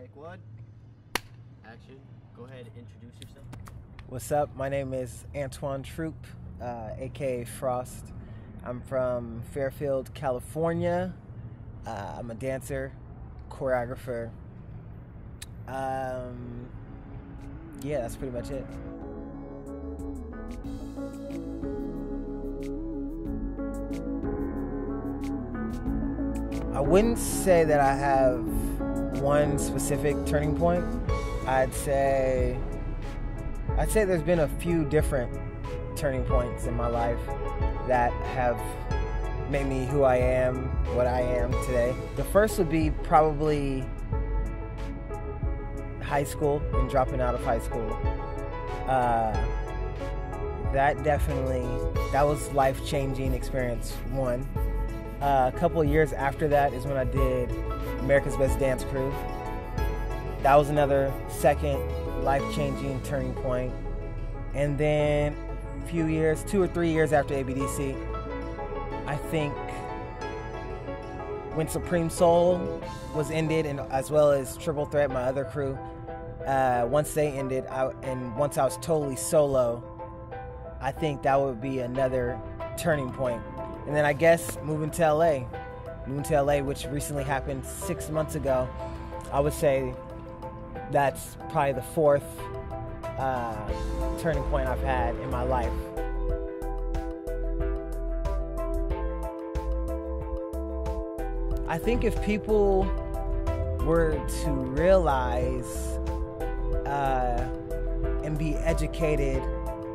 Take one. Action. Go ahead and introduce yourself. What's up? My name is Antoine Troupe, aka Frost. I'm from Fairfield, California. I'm a dancer, choreographer. Yeah, that's pretty much it. I wouldn't say that I have one specific turning point. I'd say there's been a few different turning points in my life that have made me who I am, what I am today. The first would be probably high school and dropping out of high school. That was life-changing experience, one. A couple of years after that is when I did America's Best Dance Crew. That was another second life-changing turning point. And then a few years, 2 or 3 years after ABDC, I think when Supreme Soul was ended, and as well as Triple Threat, my other crew, once they ended, and once I was totally solo, I think that would be another turning point. And then I guess moving to LA, which recently happened 6 months ago, I would say that's probably the fourth turning point I've had in my life. I think if people were to realize and be educated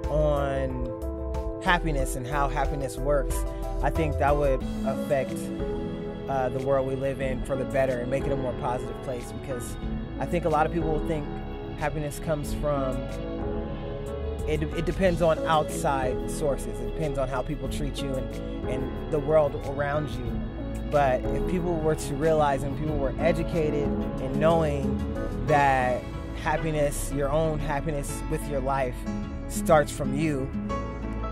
on happiness and how happiness works, I think that would affect the world we live in for the better and make it a more positive place, because I think a lot of people think happiness comes from, it depends on outside sources. It depends on how people treat you and the world around you. But if people were to realize, and people were educated in knowing that happiness, your own happiness with your life, starts from you,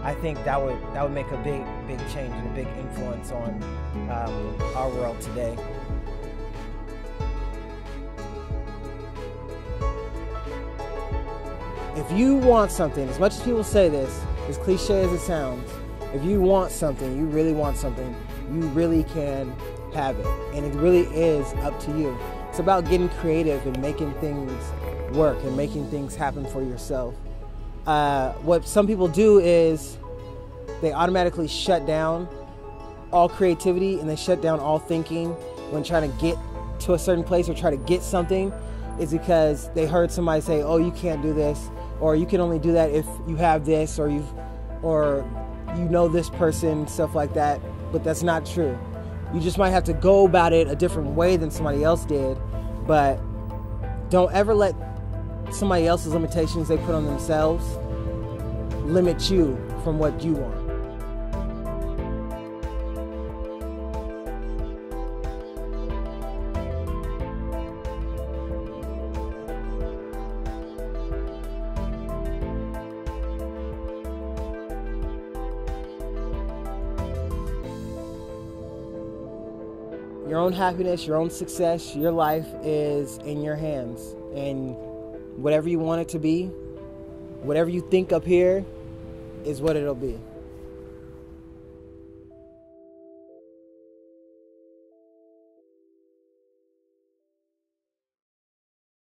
I think that would make a big change and a big influence on our world today. If you want something, as much as people say this, as cliche as it sounds, if you want something, you really want something, you really can have it. And it really is up to you. It's about getting creative and making things work and making things happen for yourself. What some people do is they automatically shut down all creativity and they shut down all thinking when trying to get to a certain place or try to get something, is because they heard somebody say, oh, you can't do this, or you can only do that if you have this, or you know this person, stuff like that. But that's not true. You just might have to go about it a different way than somebody else did, but don't ever let somebody else's limitations they put on themselves limit you from what you want. Your own happiness, your own success, your life is in your hands. And whatever you want it to be, whatever you think up here, is what it'll be.